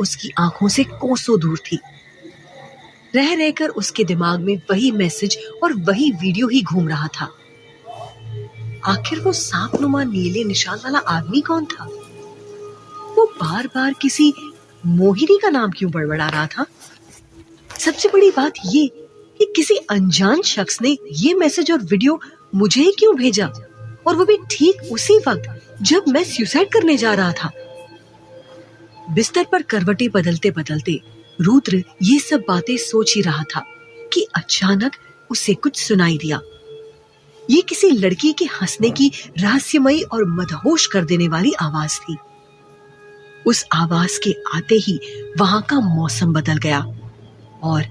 उसकी आंखों से कोसों दूर थी। रह रहकर उसके दिमाग में वही मैसेज और वही वीडियो ही घूम रहा था। आखिर वो सांपनुमा नीले निशान वाला आदमी कौन था? वो बार बार किसी मोहिनी का नाम क्यों बड़बड़ा रहा था? सबसे बड़ी बात ये कि किसी अनजान शख्स ने ये मैसेज और वीडियो मुझे ही क्यों भेजा, और वो भी ठीक उसी वक्त जब मैं सुसाइड करने जा रहा था। बिस्तर पर करवटें बदलते बदलते रुद्र ये सब बातें सोच ही रहा था कि अचानक उसे कुछ सुनाई दिया। ये किसी लड़की के हंसने की रहस्यमयी और मदहोश कर देने वाली आवाज थी। उस आवाज के आते ही वहां का मौसम बदल गया और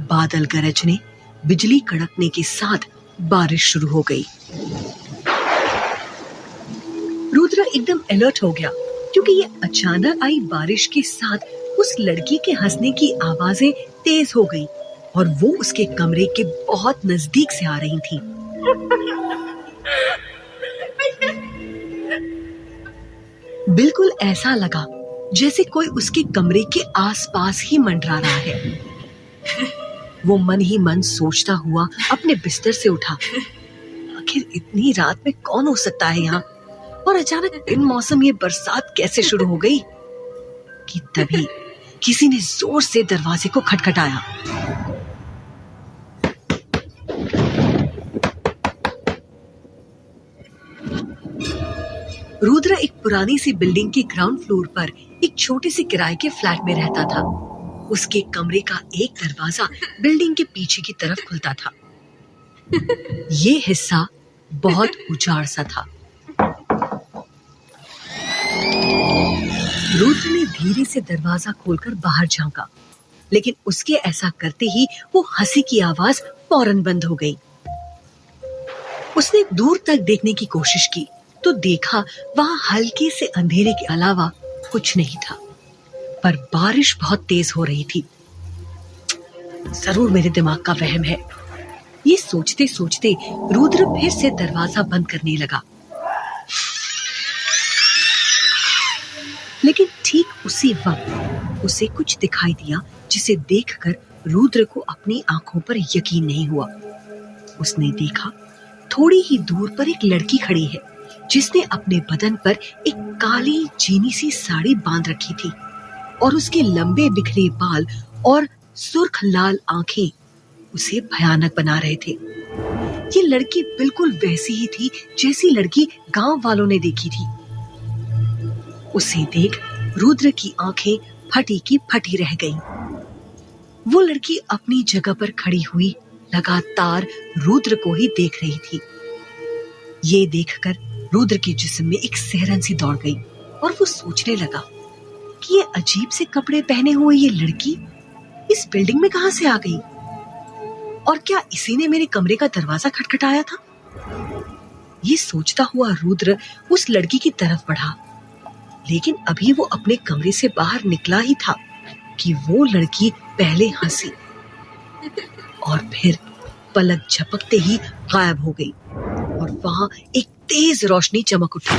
बादल गरजने, बिजली कड़कने के साथ बारिश शुरू हो गई। रुद्र एकदम अलर्ट हो गया क्योंकि ये अचानक आई बारिश के साथ उस लड़की के हंसने की आवाजें तेज हो गई और वो उसके कमरे के बहुत नजदीक से आ रही थी। बिल्कुल ऐसा लगा जैसे कोई उसके कमरे के आसपास ही मंडरा रहा है। वो मन ही मन सोचता हुआ अपने बिस्तर से उठा। आखिर इतनी रात में कौन हो सकता है यहाँ, और अचानक इन मौसम ये बरसात कैसे शुरू हो गई कि तभी किसी ने जोर से दरवाजे को खटखटाया। रुद्र एक पुरानी सी बिल्डिंग के ग्राउंड फ्लोर पर एक छोटे से किराए के फ्लैट में रहता था। उसके कमरे का एक दरवाजा बिल्डिंग के पीछे की तरफ खुलता था। ये हिस्सा बहुत उजाड़ सा था। रुद्र ने धीरे से दरवाजा खोलकर बाहर झांका, लेकिन उसके ऐसा करते ही वो हंसी की आवाज फौरन बंद हो गई। उसने दूर तक देखने की कोशिश की तो देखा वहां हल्के से अंधेरे के अलावा कुछ नहीं था, पर बारिश बहुत तेज हो रही थी। जरूर मेरे दिमाग का वहम है, ये सोचते सोचते रुद्र फिर से दरवाजा बंद करने लगा। लेकिन ठीक उसी वक्त उसे कुछ दिखाई दिया जिसे देखकर रुद्र को अपनी आंखों पर यकीन नहीं हुआ। उसने देखा थोड़ी ही दूर पर एक लड़की खड़ी है जिसने अपने बदन पर एक काली चीनी सी साड़ी बांध रखी थी और उसके लंबे बिखरे बाल और सुर्ख लाल आंखें उसे भयानक बना रहे थे। ये लड़की बिल्कुल वैसी ही थी जैसी लड़की गांव वालों ने देखी थी। उसे देख रुद्र की आंखें फटी की फटी रह गईं। वो लड़की अपनी जगह पर खड़ी हुई लगातार रुद्र को ही देख रही थी। ये देखकर रुद्र के जिस्म में एक सिहरन सी दौड़ गई और वो सोचने लगा कि ये अजीब से कपड़े पहने हुए ये लड़की इस बिल्डिंग में कहां से आ गई, और क्या इसी ने मेरे कमरे का दरवाजा खटखटाया था? ये सोचता हुआ रुद्र उस लड़की की तरफ बढ़ा, लेकिन अभी वो अपने कमरे से बाहर निकला ही था कि वो लड़की पहले हंसी और फिर पलक झपकते ही गायब हो गई और वहां एक तेज रोशनी चमक उठी।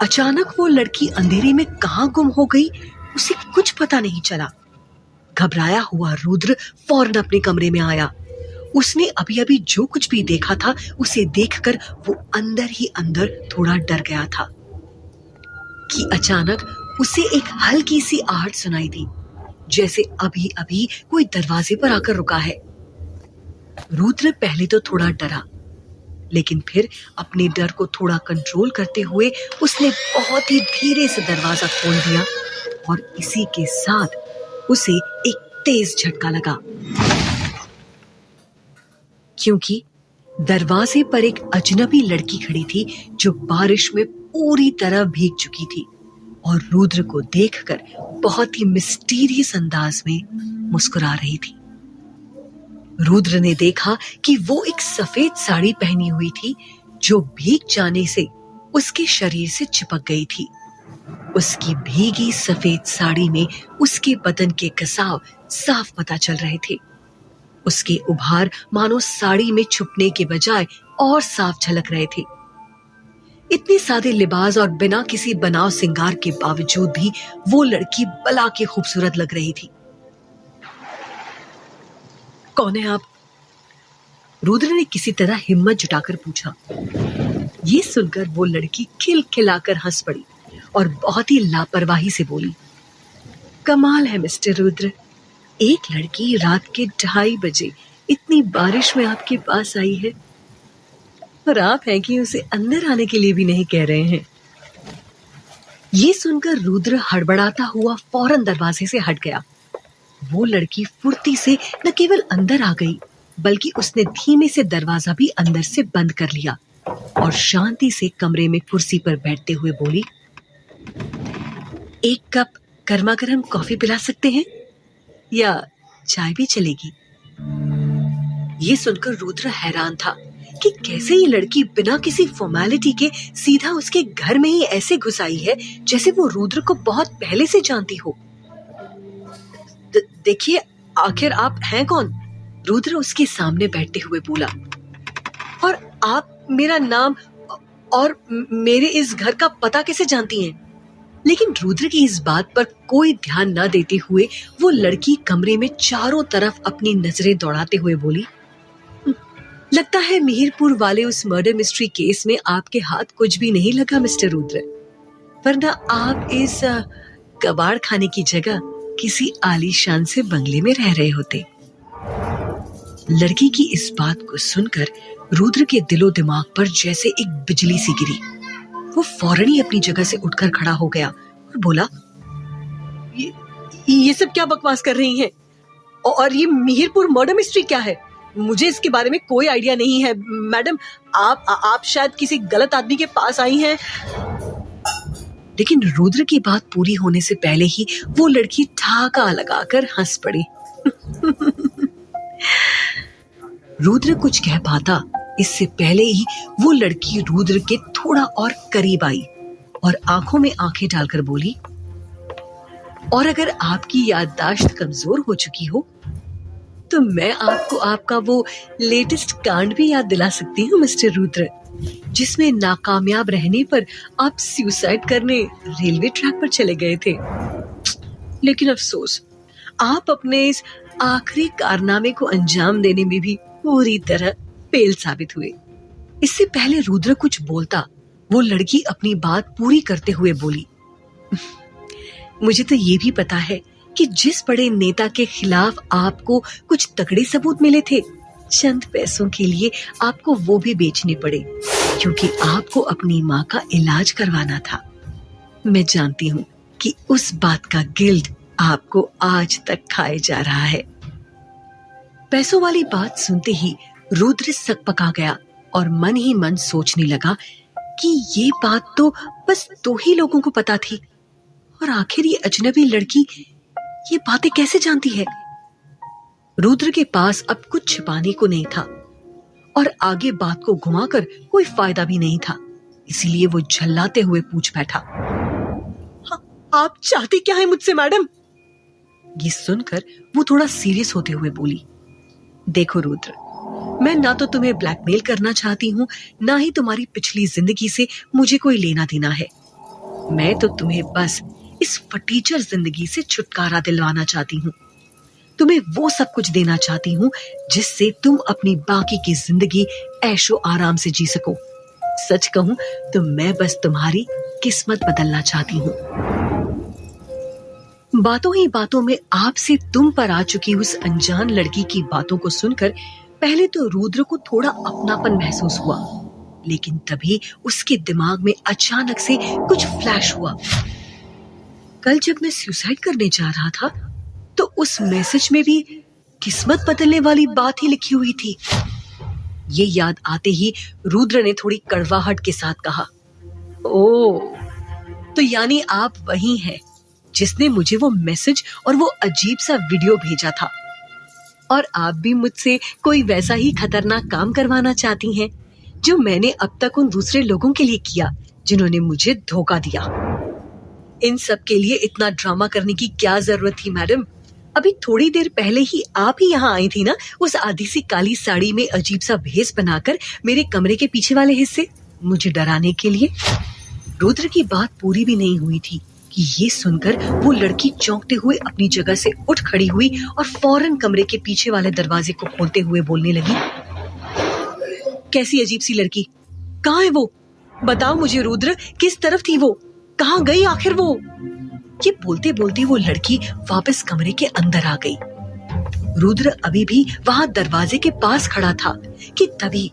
अचानक वो लड़की अंधेरे में कहां गुम हो गई उसे कुछ पता नहीं चला। घबराया हुआ रुद्र फौरन अपने कमरे में आया। उसने अभी अभी जो कुछ भी देखा था उसे देखकर वो अंदर ही अंदर थोड़ा डर गया था कि अचानक उसे एक हल्की सी आहट सुनाई दी, जैसे अभी अभी कोई दरवाजे पर आकर रुका है। रुद्र पहले तो थोड़ा डरा, लेकिन फिर अपने डर को थोड़ा कंट्रोल करते हुए उसने बहुत ही धीरे से दरवाजा खोल दिया और इसी के साथ उसे एक तेज झटका लगा, क्योंकि दरवाजे पर एक अजनबी लड़की खड़ी थी जो बारिश में पूरी तरह भीग चुकी थी और रुद्र को देखकर बहुत ही मिस्टीरियस अंदाज में मुस्कुरा रही थी। रुद्र ने देखा कि वो एक सफेद साड़ी पहनी हुई थी जो भीग जाने से उसके शरीर से चिपक गई थी। उसकी भीगी सफेद साड़ी में उसके बदन के कसाव साफ पता चल रहे थे। उसके उभार मानो साड़ी में छुपने के बजाय और साफ झलक रहे थे। इतने सादे लिबास और बिना किसी बनाव सिंगार के बावजूद भी वो लड़की बला के खूबसूरत लग रही थी। कौन है आप? रुद्र ने किसी तरह हिम्मत जुटाकर पूछा। ये सुनकर वो लड़की खिलखिलाकर हंस पड़ी और बहुत ही लापरवाही से बोली, कमाल है मिस्टर रुद्र, एक लड़की रात के 2:30 बजे इतनी बारिश में आपके पास आई है और आप हैं कि उसे अंदर आने के लिए भी नहीं कह रहे हैं। ये सुनकर रुद्र हड़बड़ाता हुआ फौरन दरवाजे से हट गया। वो लड़की फुर्ती से न केवल अंदर आ गई बल्कि उसने धीमे से दरवाजा भी अंदर से बंद कर लिया और शांति से कमरे में कुर्सी पर बैठते हुए बोली, एक कप गर्मा गर्म कॉफी पिला सकते हैं या चाय भी चलेगी? ये सुनकर रुद्र हैरान था कि कैसे ये लड़की बिना किसी फॉर्मेलिटी के सीधा उसके घर में ही ऐसे घुस आई है जैसे वो रुद्र को बहुत पहले से जानती हो। देखिए, आखिर आप हैं कौन? रुद्र उसके सामने बैठते हुए बोला। और आप मेरा नाम और मेरे इस घर का पता कैसे जानती हैं? लेकिन रुद्र की इस बात पर कोई ध्यान न देते हुए वो लड़की कमरे में चारों तरफ अपनी नजरें दौड़ाते हुए बोली, लगता है मिहिरपुर वाले उस मर्डर मिस्ट्री केस में आपके हाथ कुछ भी नहीं लगा मिस्टर रुद्र, वरना आप इस कबाड़ खाने की जगह किसी आलीशान से बंगले में रह रहे होते। लड़की की इस बात को सुनकर रुद्र के दिलो दिमाग पर जैसे एक बिजली सी गिरी। वो फौरन ही अपनी जगह से उठकर खड़ा हो गया और बोला, ये सब क्या बकवास कर रही हैं? और ये मिहिरपुर मर्डर मिस्ट्री क्या है? मुझे इसके बारे में कोई आइडिया नहीं है मैडम। आप शायद किसी गलत आदमी के पास आई हैं। लेकिन रुद्र की बात पूरी होने से पहले ही वो लड़की ठाका लगाकर हंस पड़ी। रुद्र कुछ कह पाता इससे पहले ही वो लड़की रुद्र के थोड़ा और करीब आई और आंखों में आंखें डालकर बोली, और अगर आपकी याददाश्त कमजोर हो चुकी हो तो मैं आपको आपका वो लेटेस्ट कांड भी याद दिला सकती हूँ मिस्टर रुद्र, जिसमें नाकामयाब रहने पर आप सुसाइड करने रेलवे ट्रैक पर चले गए थे। लेकिन अफसोस, आप अपने इस आखिरी कारनामे को अंजाम देने में भी पूरी तरह फेल साबित हुए। इससे पहले रुद्र कुछ बोलता, वो लड़की अपनी बात पूरी करते हुए बोली, मुझे तो ये भी पता है कि जिस बड़े नेता के खिलाफ आपको कुछ तगड़े सबूत मिले थे, चंद पैसों के लिए आपको वो भी बेचने पड़े क्योंकि आपको अपनी माँ का इलाज करवाना था। मैं जानती हूँ कि उस बात का गिल्ट आपको आज तक खाए जा रहा है। पैसों वाली बात सुनते ही रुद्र सकपका गया और मन ही मन सोचने लगा कि ये बात तो बस 2 ही लोगों को पता थी और आखिर ये अजनबी लड़की ये बातें कैसे जानती है? रुद्र के पास अब कुछ छिपाने को नहीं था और आगे बात को घुमाकर कोई फायदा भी नहीं था, इसीलिए वो झल्लाते हुए पूछ बैठा, आप चाहती क्या है मुझसे मैडम? ये सुनकर वो थोड़ा सीरियस होते हुए बोली, देखो रुद्र, मैं ना तो तुम्हें ब्लैकमेल करना चाहती हूँ, ना ही तुम्हारी पिछली जिंदगी से मुझे कोई लेना देना है। मैं तो तुम्हें बस इस फटीचर जिंदगी से छुटकारा दिलवाना चाहती हूँ। तुम्हें वो सब कुछ देना चाहती हूँ जिससे तुम अपनी बाकी की जिंदगी ऐशो आराम से जी सको। सच कहूँ तो मैं बस तुम्हारी किस्मत बदलना चाहती हूँ। बातों ही बातों में आपसे तुम पर आ चुकी उस अनजान लड़की की बातों को सुनकर पहले तो रुद्र को थोड़ा अपनापन महसूस हुआ, लेकिन तभी उसके दिमाग में अचानक से कुछ फ्लैश हुआ। कल जब मैं सुसाइड करने जा रहा था तो उस मैसेज में भी किस्मत बदलने वाली बात ही लिखी हुई थी। ये याद आते ही रुद्र ने थोड़ी कड़वाहट के साथ कहा, ओह, तो यानी आप वही हैं जिसने मुझे वो मैसेज और वो अजीब सा वीडियो भेजा था, और आप भी मुझसे कोई वैसा ही खतरनाक काम करवाना चाहती हैं जो मैंने अब तक उन दूसरे लोगों के लिए किया जिन्होंने मुझे धोखा दिया। इन सब के लिए इतना ड्रामा करने की क्या जरूरत थी मैडम? अभी थोड़ी देर पहले ही आप ही यहाँ आई थी ना, उस आधी सी काली साड़ी में अजीब सा भेस बनाकर मेरे कमरे के पीछे वाले हिस्से। मुझे डराने के लिए? रुद्र की बात पूरी भी नहीं हुई थी कि ये सुनकर वो लड़की चौंकते हुए अपनी जगह से उठ खड़ी हुई और फौरन कमरे के पीछे वाले दरवाजे को खोलते हुए बोलने लगी, कैसी अजीब सी लड़की, कहाँ है वो? बताओ मुझे रुद्र, किस तरफ थी वो? कहाँ गई आखिर वो? ये बोलते बोलते वो लड़की वापस कमरे के अंदर आ गई। रुद्र अभी भी वहां दरवाजे के पास खड़ा था कि तभी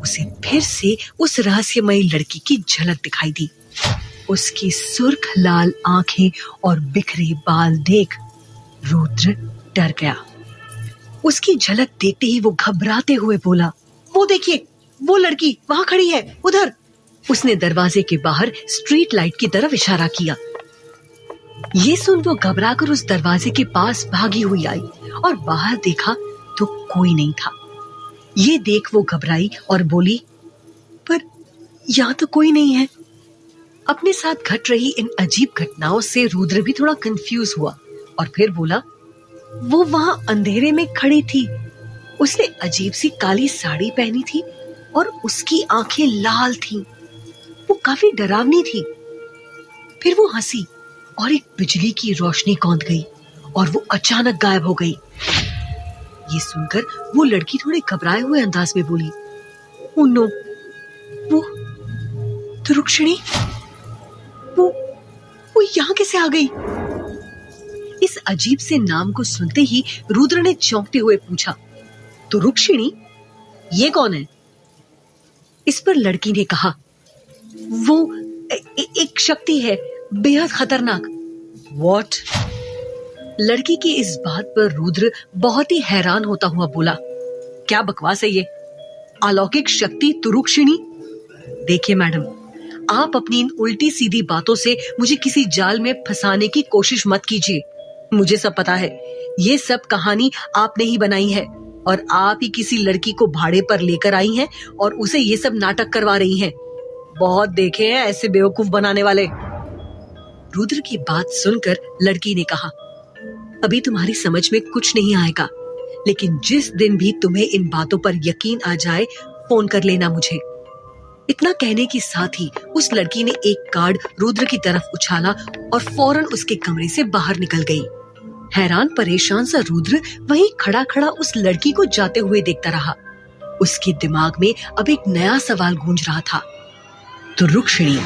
उसे फिर से उस रहस्यमयी लड़की की झलक दिखाई दी। उसकी सुर्ख लाल आंखें और बिखरे बाल देख रुद्र डर गया। उसकी झलक देखते ही वो घबराते हुए बोला, वो देखिए, वो लड़की वहां खड़ी है, उधर। उसने दरवाजे के बाहर स्ट्रीट लाइट की तरफ इशारा किया। ये सुन वो घबराकर उस दरवाजे के पास भागी हुई आई और बाहर देखा तो कोई नहीं था। ये देख वो घबराई और बोली, पर यहाँ तो कोई नहीं है। अपने साथ घट रही इन अजीब घटनाओं से रुद्र भी थोड़ा कंफ्यूज हुआ और फिर बोला, वो वहां अंधेरे में खड़ी थी। उसने अजीब सी काली साड़ी पहनी थी और उसकी आंखें लाल थीं। वो काफी डरावनी थी। फिर वो हंसी और एक बिजली की रोशनी कौंध गई और वो अचानक गायब हो गई। ये सुनकर वो लड़की थोड़े घबराए हुए अंदाज में बोली, ओ नो, वो तुरुक्षिणी, वो यहाँ कैसे आ गई? इस अजीब से नाम को सुनते ही रुद्र ने चौंकते हुए पूछा, तुरुक्षिणी, ये कौन है? इस पर लड़की ने कहा, वो एक शक्ति है, बेहद खतरनाक। What? लड़की की इस बात पर रुद्र बहुत ही हैरान होता हुआ बोला, क्या बकवास है ये? अलौकिक शक्ति तुरुक्षिणी? देखिए मैडम, आप अपनी इन उल्टी सीधी बातों से मुझे किसी जाल में फंसाने की कोशिश मत कीजिए। मुझे सब पता है, ये सब कहानी आपने ही बनाई है और आप ही किसी लड़की को भाड़े पर लेकर आई हैं और उसे ये सब नाटक करवा रही हैं। बहुत देखे हैं ऐसे बेवकूफ बनाने वाले। रुद्र की बात सुनकर लड़की ने कहा, अभी तुम्हारी समझ में कुछ नहीं आएगा, लेकिन जिस दिन भी तुम्हें इन बातों पर यकीन आ जाए, फोन कर लेना मुझे। इतना कहने के साथ ही उस लड़की ने एक कार्ड रुद्र की तरफ उछाला और फौरन उसके कमरे से बाहर निकल गई। हैरान परेशान सा रुद्र वहीं खड़ा खड़ा उस लड़की को जाते हुए देखता रहा। उसके दिमाग में अब एक नया सवाल गूंज रहा था, तुरुक्षिणी।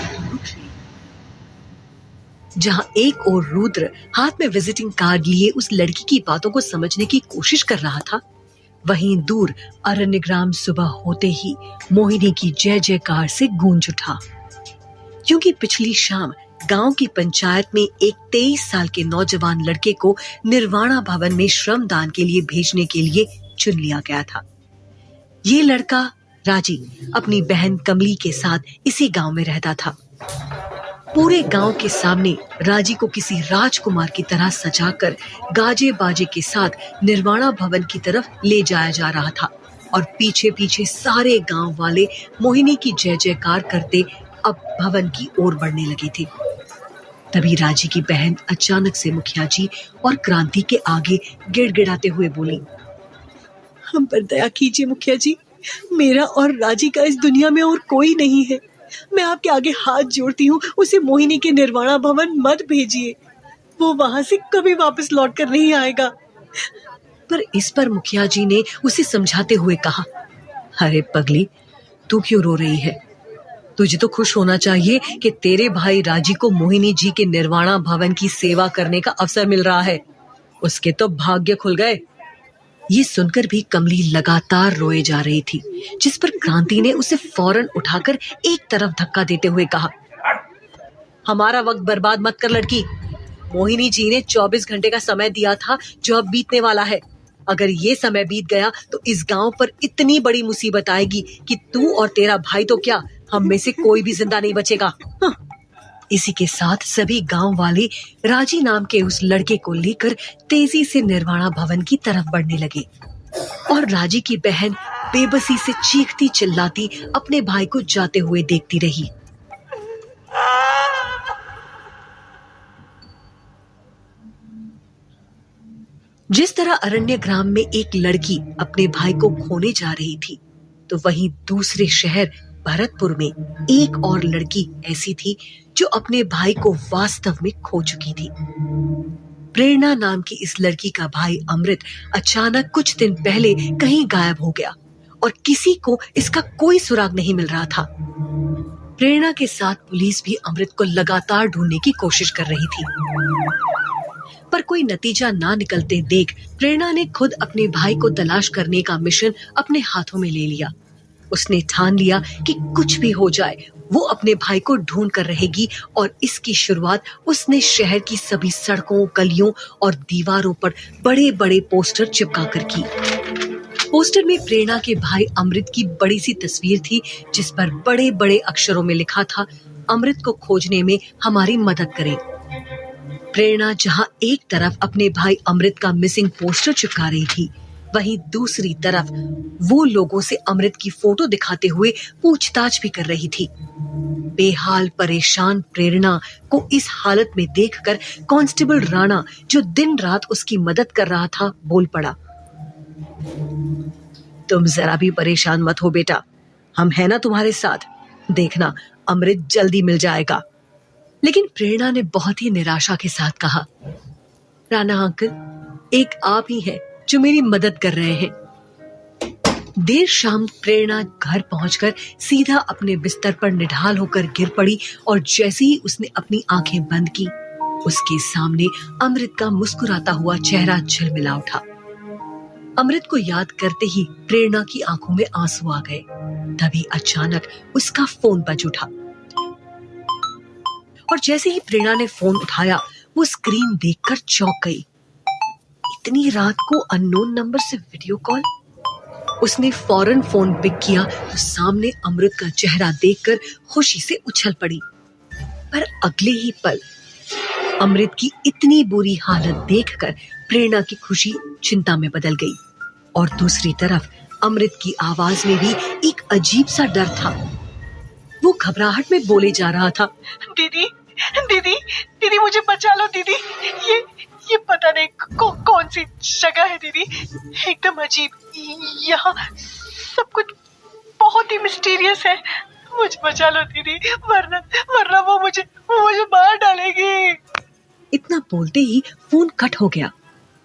जहां एक और रुद्र हाथ में विजिटिंग कार्ड लिए उस लड़की की बातों को समझने की कोशिश कर रहा था, वहीं दूर अरण्यग्राम सुबह होते ही मोहिनी की जय जयकार से गूंज उठा, क्योंकि पिछली शाम गांव की पंचायत में एक 23 साल के नौजवान लड़के को निर्वाणा भवन में श्रमदान के लिए भेजने के लिए चुन लिया गया था। ये लड़का राजी अपनी बहन कमली के साथ इसी गांव में रहता था। पूरे गांव के सामने राजी को किसी राजकुमार की तरह सजाकर गाजे बाजे के साथ निर्वाणा भवन की तरफ ले जाया जा रहा था और पीछे पीछे सारे गांव वाले मोहिनी की जय जयकार करते अब भवन की ओर बढ़ने लगे थे। तभी राजी की बहन अचानक से मुखिया जी और क्रांति के आगे गिड़गिड़ाते हुए बोली, हम पर दया कीजिए मुखिया जी, मेरा और राजी का इस दुनिया में और कोई नहीं है। मैं आपके आगे हाथ जोड़ती हूँ, उसे मोहिनी के निर्वाणा भवन मत भेजिए। वो वहां से कभी वापस लौट कर नहीं आएगा। पर इस पर मुखिया जी ने उसे समझाते हुए कहा, अरे पगली, तू क्यों रो रही है? तुझे तो खुश होना चाहिए कि तेरे भाई राजी को मोहिनी जी के निर्वाणा भवन की सेवा करने का अवसर मिल रहा है। उसके तो भाग्य खुल गए। ये सुनकर भी कमली लगातार रोए जा रही थी, जिस पर क्रांति ने उसे फौरन उठाकर एक तरफ धक्का देते हुए कहा, हमारा वक्त बर्बाद मत कर लड़की। मोहिनी जी ने 24 घंटे का समय दिया था जो अब बीतने वाला है। अगर ये समय बीत गया तो इस गांव पर इतनी बड़ी मुसीबत आएगी कि तू और तेरा भाई तो क्या, हम में से कोई भी जिंदा नहीं बचेगा। इसी के साथ सभी गांव वाले राजी नाम के उस लड़के को लेकर तेजी से निर्वाणा भवन की तरफ बढ़ने लगे और राजी की बहन बेबसी से चीखती चिल्लाती अपने भाई को जाते हुए देखती रही। जिस तरह अरण्य ग्राम में एक लड़की अपने भाई को खोने जा रही थी, तो वहीं दूसरे शहर भरतपुर में एक और लड़की ऐसी थी जो अपने भाई को वास्तव में खो चुकी थी। प्रेरणा नाम की इस लड़की का भाई अमृत अचानक कुछ दिन पहले कहीं गायब हो गया और किसी को इसका कोई सुराग नहीं मिल रहा था। प्रेरणा के साथ पुलिस भी अमृत को लगातार ढूंढने की कोशिश कर रही थी, पर कोई नतीजा ना निकलते देख प्रेरणा ने खुद अपने भाई को तलाश करने का मिशन अपने हाथों में ले लिया। उसने ठान लिया कि कुछ भी हो जाए वो अपने भाई को ढूंढ कर रहेगी और इसकी शुरुआत उसने शहर की सभी सड़कों, गलियों और दीवारों पर बड़े बड़े पोस्टर चिपका कर की। पोस्टर में प्रेरणा के भाई अमृत की बड़ी सी तस्वीर थी जिस पर बड़े बड़े अक्षरों में लिखा था, अमृत को खोजने में हमारी मदद करें। प्रेरणा जहां एक तरफ अपने भाई अमृत का मिसिंग पोस्टर चिपका रही थी, वहीं दूसरी तरफ वो लोगों से अमृत की फोटो दिखाते हुए पूछताछ भी कर रही थी। बेहाल परेशान प्रेरणा को इस हालत में देखकर कांस्टेबल राणा, जो दिन रात उसकी मदद कर रहा था, बोल पड़ा, तुम जरा भी परेशान मत हो बेटा, हम है ना तुम्हारे साथ, देखना अमृत जल्दी मिल जाएगा। लेकिन प्रेरणा ने बहुत ही निराशा के साथ कहा, राणा अंकल, एक आप ही हैं जो मेरी मदद कर रहे हैं। देर शाम प्रेरणा घर पहुंचकर सीधा अपने बिस्तर पर निढाल होकर गिर पड़ी और जैसे ही उसने अपनी आंखें बंद की, उसके सामने अमृत का मुस्कुराता हुआ चेहरा झिलमिला उठा। अमृत को याद करते ही प्रेरणा की आंखों में आंसू आ गए। तभी अचानक उसका फोन बज उठा और जैसे ही प्रेरणा ने फोन उठाया, वो स्क्रीन देखकर चौंक गई। इतनी रात को अननोन नंबर से वीडियो कॉल। उसने फौरन फोन पिक किया तो सामने अमृत का चेहरा देखकर खुशी से उछल पड़ी। पर अगले ही पल अमृत की इतनी बुरी हालत देखकर प्रेरणा की खुशी चिंता में बदल गई और दूसरी तरफ अमृत की आवाज में भी एक अजीब सा डर था। वो घबराहट में बोले जा रहा था, दीदी दीदी दीदी मुझे बचा लो दीदी, ये पता नहीं कौन सी जगह है दीदी, एकदम अजीब, यहाँ सब कुछ बहुत ही मिस्टीरियस है, मुझे बचा लो दीदी, वरना वो मुझे मार डालेगी। इतना बोलते ही फोन कट हो गया।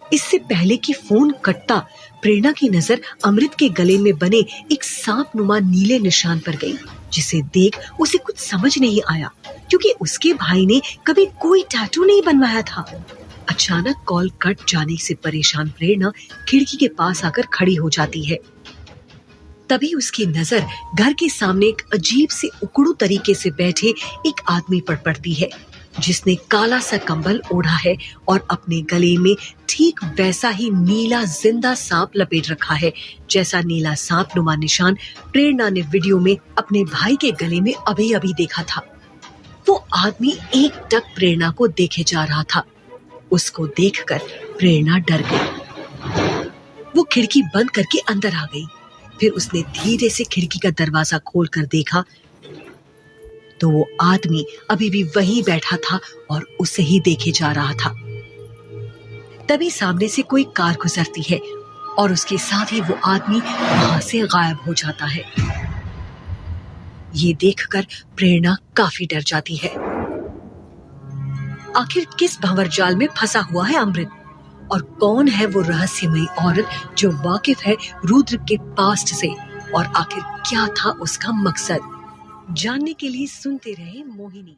इससे पहले कि फोन कटता, प्रेरणा की नजर अमृत के गले में बने एक सांप नुमा नीले निशान पर गई, जिसे देख उसे कुछ समझ नहीं आया क्योंकि उसके भाई ने कभी कोई टैटू नहीं बनवाया था। अचानक कॉल कट जाने से परेशान प्रेरणा खिड़की के पास आकर खड़ी हो जाती है। तभी उसकी नजर घर के सामने एक अजीब से उकड़ू तरीके से बैठे एक आदमी पर पड़ती है, जिसने काला सा कंबल ओढ़ा है और अपने गले में ठीक वैसा ही नीला जिंदा सांप लपेट रखा है जैसा नीला सांप नुमा निशान प्रेरणा ने वीडियो में अपने भाई के गले में अभी अभी देखा था। वो आदमी एकटक प्रेरणा को देखे जा रहा था। उसको देखकर प्रेरणा डर गई। वो खिड़की बंद करके अंदर आ गई। फिर उसने धीरे से खिड़की का दरवाजा खोलकर देखा तो वो आदमी अभी भी वहीं बैठा था और उसे ही देखे जा रहा था। तभी सामने से कोई कार गुजरती है और उसके साथ ही वो आदमी वहां से गायब हो जाता है। ये देखकर प्रेरणा काफी डर जाती है। आखिर किस भंवरजाल में फंसा हुआ है अमृत और कौन है वो रहस्यमयी औरत जो वाकिफ है रुद्र के पास्ट से, और आखिर क्या था उसका मकसद? जानने के लिए सुनते रहे मोहिनी।